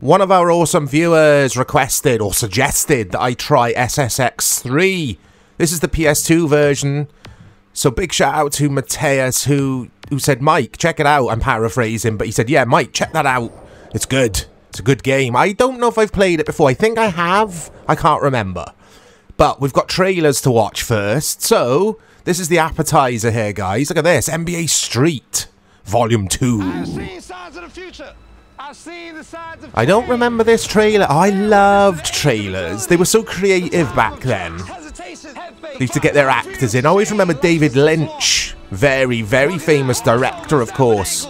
One of our awesome viewers requested or suggested that I try SSX 3. This is the PS2 version. So big shout out to Mateus who said, Mike, check it out. I'm paraphrasing, but he said, yeah, Mike, check that out. It's good. It's a good game. I don't know if I've played it before. I think I have. I can't remember. But we've got trailers to watch first. So this is the appetizer here, guys. Look at this. NBA Street Volume 2. I've seen signs of the future. I've seen the signs of I don't remember this trailer. I loved trailers. They were so creative back then. They used to get their actors in. I always remember David Lynch. Very, very famous director, of course.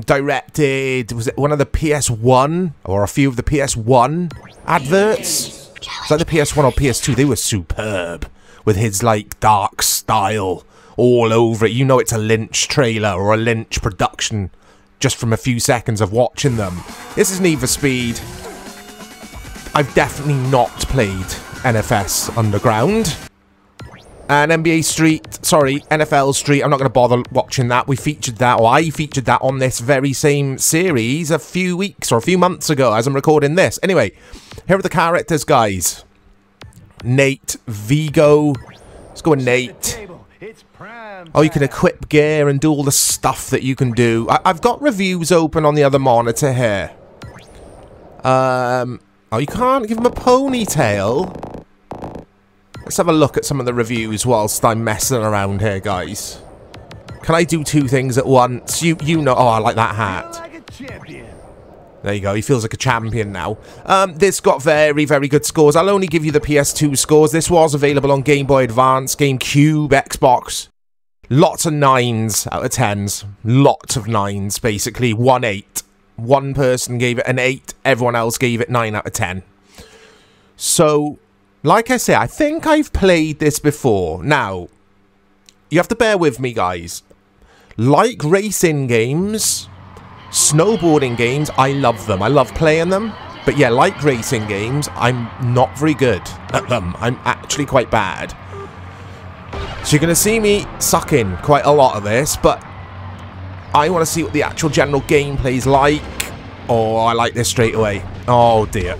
Directed, was it one of the PS1? Or a few of the PS1 adverts? Was that the PS1 or PS2? They were superb. With his, like, dark style all over it. You know it's a Lynch trailer or a Lynch production just from a few seconds of watching them. This is Need for Speed. I've definitely not played NFS Underground. And NBA Street, sorry, NFL Street, I'm not going to bother watching that. We featured that, or I featured that on this very same series a few weeks or a few months ago as I'm recording this. Anyway, here are the characters, guys. Nate, Vigo. Let's go with Nate. Oh, you can equip gear and do all the stuff that you can do. I've got reviews open on the other monitor here. Oh, you can't give him a ponytail. Let's have a look at some of the reviews whilst I'm messing around here, guys. Can I do two things at once? You know. Oh, I like that hat. There you go. He feels like a champion now. This got very, very good scores. I'll only give you the PS2 scores. This was available on Game Boy Advance, GameCube, Xbox. Lots of 9s out of 10s. Lots of 9s, basically. 1-8. One person gave it an 8. Everyone else gave it 9 out of 10. So, like I say, I think I've played this before. Now, you have to bear with me, guys. Like racing games, snowboarding games, I love them. I love playing them. But yeah, like racing games, I'm not very good at them. I'm actually quite bad. So you're going to see me sucking quite a lot of this, but I want to see what the actual general gameplay's like. Oh, I like this straight away. Oh, dear.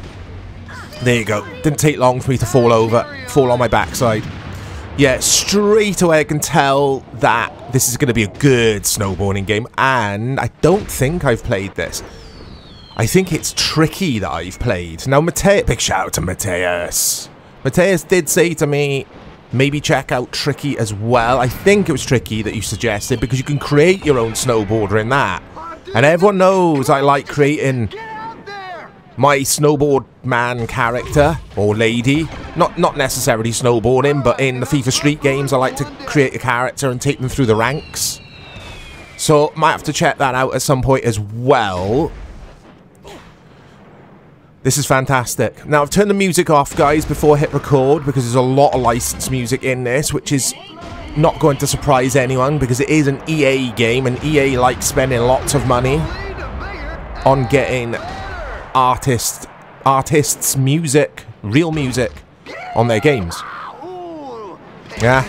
There you go. Didn't take long for me to fall on my backside. Yeah, straight away I can tell that this is going to be a good snowboarding game, and I don't think I've played this. I think it's Tricky that I've played. Now, Mateus, big shout out to Mateus. Mateus did say to me, maybe check out Tricky as well. I think it was Tricky that you suggested, because you can create your own snowboarder in that. And everyone knows I like creating my snowboard man character, or lady. Not necessarily snowboarding, but in the FIFA Street games I like to create a character and take them through the ranks. So, might have to check that out at some point as well. This is fantastic. Now, I've turned the music off, guys, before I hit record, because there's a lot of licensed music in this, which is not going to surprise anyone, because it is an EA game, and EA likes spending lots of money on getting artists' music, real music, on their games. Yeah.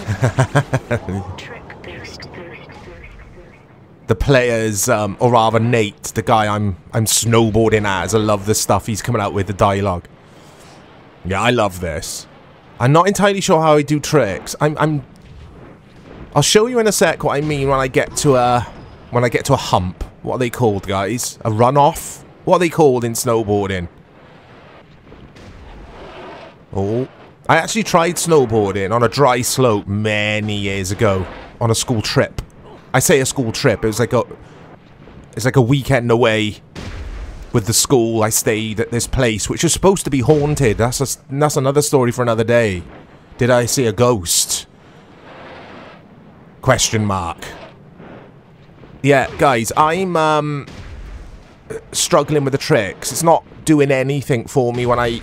The players, or rather Nate, the guy I'm snowboarding as. I love the stuff he's coming out with, the dialogue. Yeah, I love this. I'm not entirely sure how I do tricks. I'll show you in a sec what I mean when I get to a hump. What are they called, guys? A runoff? What are they called in snowboarding? Oh, I actually tried snowboarding on a dry slope many years ago on a school trip. I say a school trip. It was like a weekend away with the school. I stayed at this place, which is supposed to be haunted. That's another story for another day. Did I see a ghost? Question mark. Yeah, guys, I'm struggling with the tricks. It's not doing anything for me when I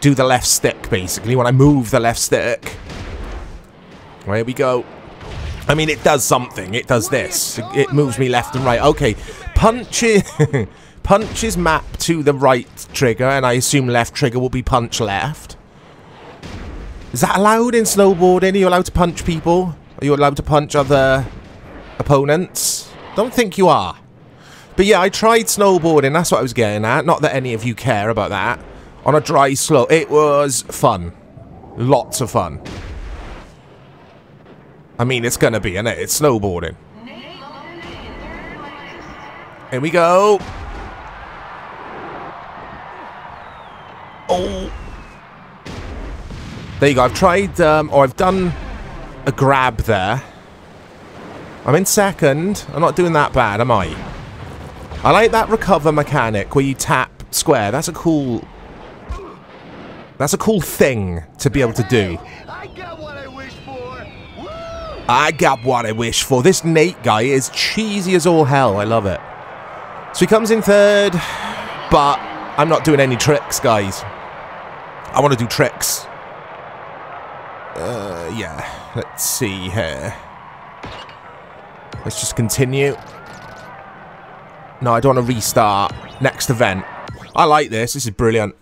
do the left stick, basically. When I move the left stick. There we go. I mean, it does something. It does this. It moves me left and right. Okay. Punch is mapped to the right trigger, and I assume left trigger will be punch left. Is that allowed in snowboarding? Are you allowed to punch people? Are you allowed to punch other opponents? Don't think you are. But yeah, I tried snowboarding. That's what I was getting at. Not that any of you care about that. On a dry slope. It was fun. Lots of fun. I mean, it's gonna be, innit? It's snowboarding. Here we go. Oh. There you go. I've tried, or I've done a grab there. I'm in second. I'm not doing that bad, am I? I like that recover mechanic where you tap square. That's a cool thing to be able to do. I got what I wish for. Woo! I got what I wish for. This Nate guy is cheesy as all hell. I love it. So he comes in third, but I'm not doing any tricks, guys. I want to do tricks. Yeah. Let's see here. Let's just continue. No, I don't want to restart. Next event. I like this. This is brilliant.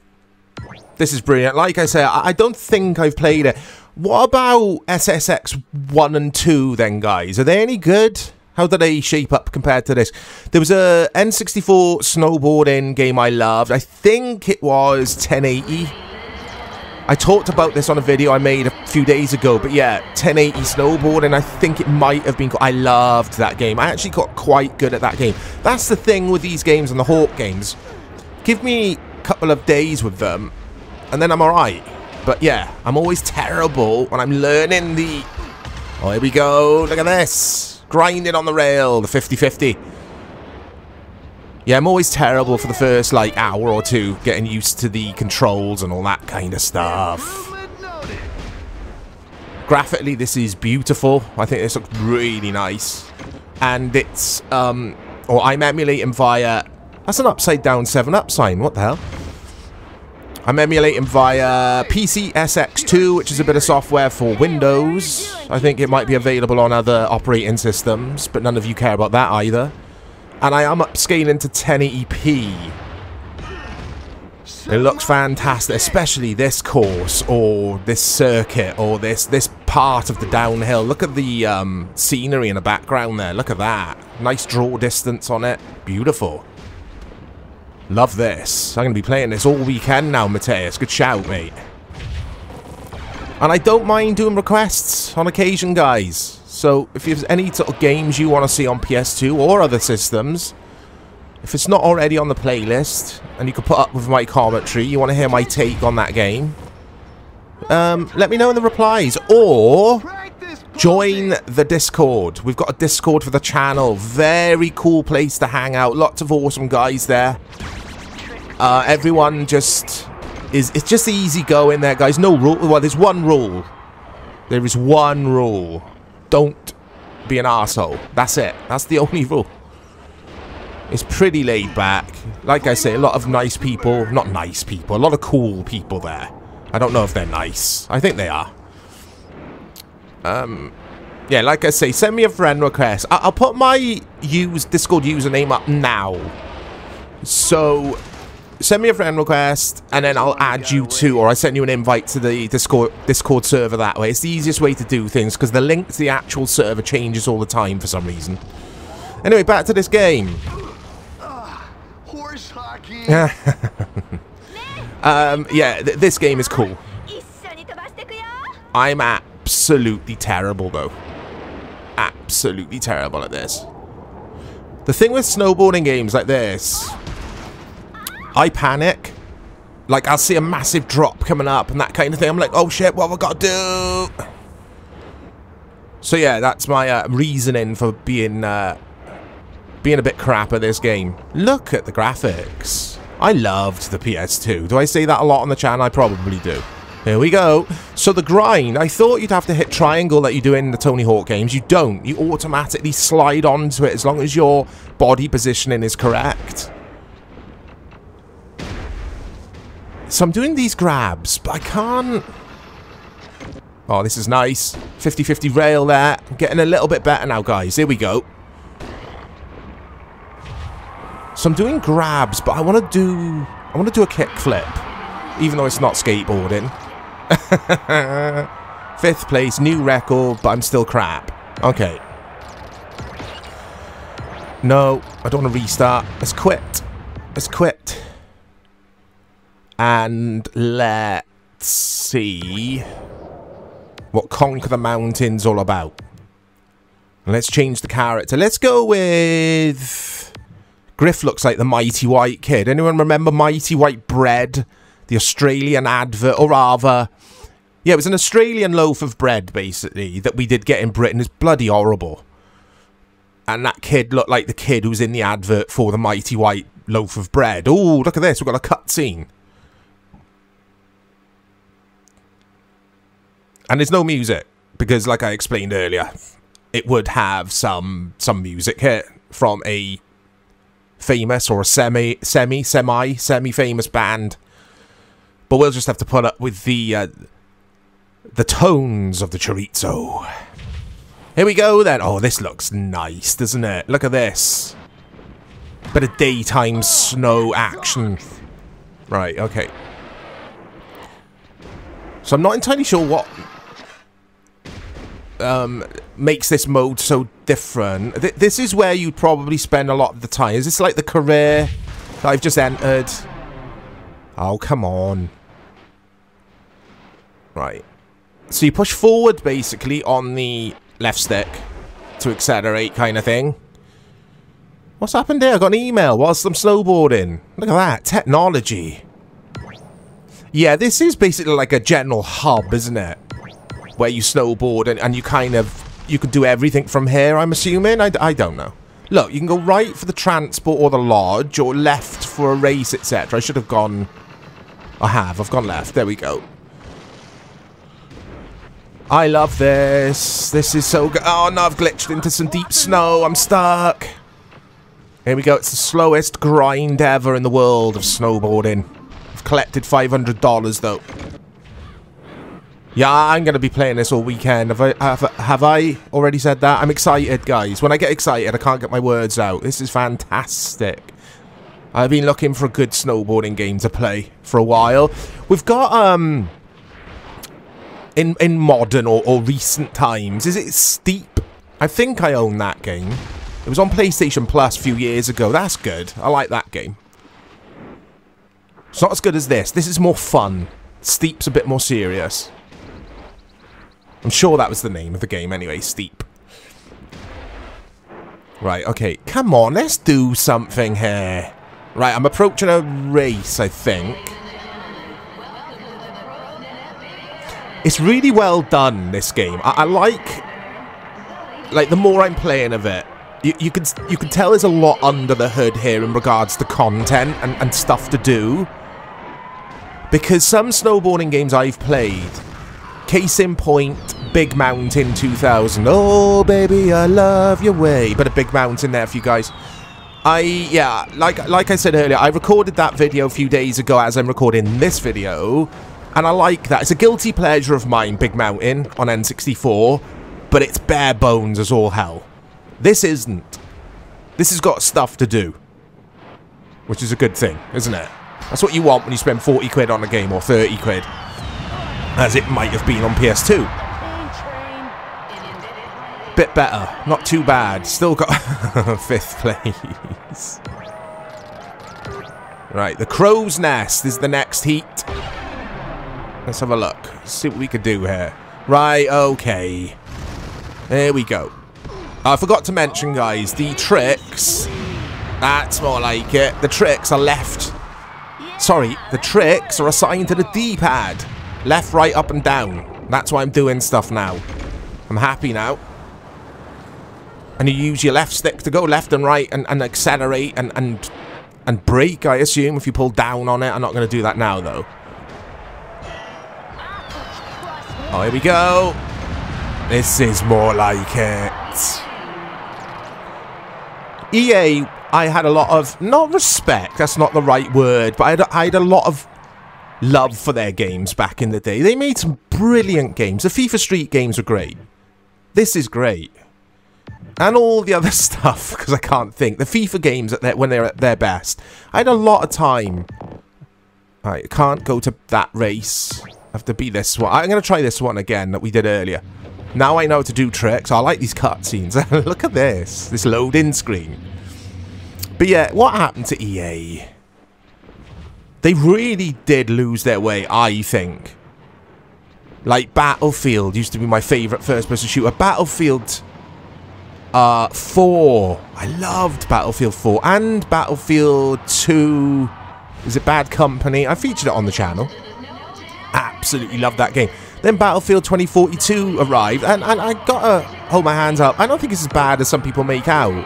This is brilliant. Like I say, I don't think I've played it. What about SSX 1 and 2 then, guys? Are they any good? How do they shape up compared to this? There was a N64 snowboarding game I loved. I think it was 1080. I talked about this on a video I made a few days ago, but yeah, 1080 snowboarding, I think it might have been... I loved that game. I actually got quite good at that game. That's the thing with these games and the Hawk games. Give me a couple of days with them, and then I'm alright. But yeah, I'm always terrible when I'm learning the... Oh, here we go. Look at this. Grinding on the rail, the 50-50. Yeah, I'm always terrible for the first, like, hour or two, getting used to the controls and all that kind of stuff. Graphically, this is beautiful. I think this looks really nice. And it's, or I'm emulating via... That's an upside-down 7-up sign. What the hell? I'm emulating via PSX2, which is a bit of software for Windows. I think it might be available on other operating systems, but none of you care about that either. And I am upscaling to 1080p. It looks fantastic, especially this course, or this circuit, or this part of the downhill. Look at the scenery in the background there. Look at that. Nice draw distance on it. Beautiful. Love this. I'm going to be playing this all weekend now, Mateus. Good shout, mate. And I don't mind doing requests on occasion, guys. So, if there's any sort of games you want to see on PS2 or other systems, if it's not already on the playlist, and you can put up with my commentary, you want to hear my take on that game, let me know in the replies. Or, join the Discord. We've got a Discord for the channel. Very cool place to hang out. Lots of awesome guys there. Everyone just... It's just easy going there, guys. No rule. Well, there's one rule. There is one rule. Don't be an arsehole. That's it. That's the only rule. It's pretty laid back. Like I say, a lot of nice people. Not nice people. A lot of cool people there. I don't know if they're nice. I think they are. Yeah, like I say, send me a friend request. I'll put my Discord username up now. So... send me a friend request, and then I'll add you to, or I send you an invite to the Discord server that way. It's the easiest way to do things, because the link to the actual server changes all the time for some reason. Anyway, back to this game. Horse hockey. Yeah, this game is cool. I'm absolutely terrible, though. Absolutely terrible at this. The thing with snowboarding games like this... I panic. Like, I'll see a massive drop coming up and that kind of thing. I'm like, oh shit, what have I got to do? So yeah, that's my reasoning for being a bit crap at this game. Look at the graphics. I loved the PS2. Do I say that a lot on the channel? I probably do. Here we go. So the grind, I thought you'd have to hit triangle like you do in the Tony Hawk games. You don't. You automatically slide onto it as long as your body positioning is correct. So I'm doing these grabs, but I can't... Oh, this is nice. 50-50 rail there. I'm getting a little bit better now, guys. Here we go. So I'm doing grabs, but I want to do a kickflip, even though it's not skateboarding. 5th place, new record, but I'm still crap. Okay. No, I don't want to restart. Let's quit. Let's quit. And let's see what Conquer the Mountain's all about. And let's change the character. Let's go with... Griff looks like the Mighty White Kid. Anyone remember Mighty White Bread? The Australian advert, or rather... Yeah, it was an Australian loaf of bread, basically, that we did get in Britain. It's bloody horrible. And that kid looked like the kid who was in the advert for the Mighty White loaf of bread. Oh, look at this. We've got a cutscene. And there's no music, because like I explained earlier, it would have some music here from a famous or a semi-famous band. But we'll just have to put up with the tones of the chorizo. Here we go then. Oh, this looks nice, doesn't it? Look at this. Bit of daytime snow action. Right, okay. So I'm not entirely sure what makes this mode so different. This is where you'd probably spend a lot of the time. Is this like the career that I've just entered? Oh, come on. Right. So you push forward, basically, on the left stick to accelerate, kind of thing. What's happened there? I got an email whilst I'm snowboarding. Look at that. Technology. Yeah, this is basically like a general hub, isn't it? Where you snowboard and you kind of... You can do everything from here, I'm assuming? I don't know. Look, you can go right for the transport or the lodge, or left for a race, etc. I should have gone... I've gone left. There we go. I love this. This is so good. Oh, no, I've glitched into some deep snow. I'm stuck. Here we go. It's the slowest grind ever in the world of snowboarding. I've collected $500, though. Yeah, I'm going to be playing this all weekend. Have I already said that? I'm excited, guys. When I get excited, I can't get my words out. This is fantastic. I've been looking for a good snowboarding game to play for a while. We've got, in modern or recent times, is it Steep? I think I own that game. It was on PlayStation Plus a few years ago. That's good. I like that game. It's not as good as this. This is more fun. Steep's a bit more serious. I'm sure that was the name of the game anyway, Steep. Right, okay. Come on, let's do something here. Right, I'm approaching a race, I think. It's really well done, this game. I like the more I'm playing of it, you can tell there's a lot under the hood here in regards to content and stuff to do. Because some snowboarding games I've played, case in point, Big Mountain 2000. Oh, baby, I love your way. But a Big Mountain there for you guys. Yeah, like I said earlier, I recorded that video a few days ago as I'm recording this video. And I like that. It's a guilty pleasure of mine, Big Mountain, on N64. But it's bare bones as all hell. This isn't. This has got stuff to do. Which is a good thing, isn't it? That's what you want when you spend 40 quid on a game, or 30 quid. As it might have been on PS2. Bit better. Not too bad. Still got 5th place. Right, the Crow's Nest is the next heat. Let's have a look. See what we could do here. Right, okay. There we go. I forgot to mention, guys, the tricks. That's more like it. The tricks are left. Sorry, the tricks are assigned to the D-pad. Left, right, up, and down. That's why I'm doing stuff now. I'm happy now. And you use your left stick to go left and right and accelerate and brake, I assume, if you pull down on it. I'm not going to do that now, though. Oh, here we go. This is more like it. EA, I had a lot of, not respect, that's not the right word, but I had a lot of love for their games back in the day. They made some brilliant games. The FIFA Street games were great. This is great. And all the other stuff, because I can't think. The FIFA games, when they're at their best. I had a lot of time. Alright, I can't go to that race. I have to be this one. I'm going to try this one again that we did earlier. Now I know how to do tricks. I like these cutscenes. Look at this. This load-in screen. But yeah, what happened to EA? They really did lose their way, I think. Like, Battlefield used to be my favourite first-person shooter. Battlefield 4. I loved Battlefield 4. And Battlefield 2. Is it Bad Company? I featured it on the channel. Absolutely loved that game. Then Battlefield 2042 arrived. And I gotta hold my hands up. I don't think it's as bad as some people make out.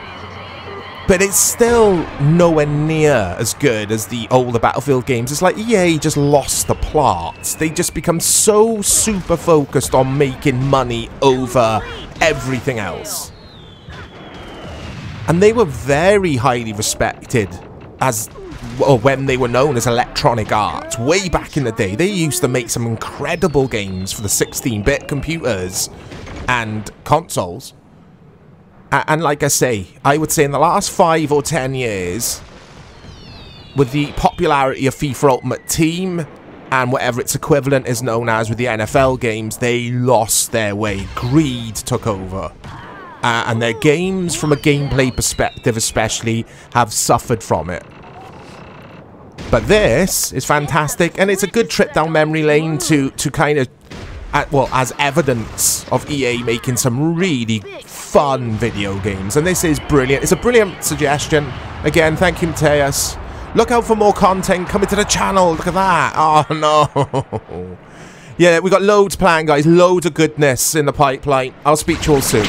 But it's still nowhere near as good as the older Battlefield games. It's like EA just lost the plot. They just become so super focused on making money over everything else. And they were very highly respected as, well, when they were known as Electronic Arts. Way back in the day, they used to make some incredible games for the 16-bit computers and consoles. And like I say, I would say in the last 5 or 10 years, with the popularity of FIFA Ultimate Team and whatever its equivalent is known as with the NFL games, they lost their way. Greed took over. And their games, from a gameplay perspective especially, have suffered from it. But this is fantastic, and it's a good trip down memory lane to kind of, well, as evidence of EA making some really fun video games. And this is brilliant. It's a brilliant suggestion. Again, thank you, Mateus. Look out for more content coming to the channel. Look at that. Oh, no. Yeah, we got loads planned, guys. Loads of goodness in the pipeline. I'll speak to you all soon.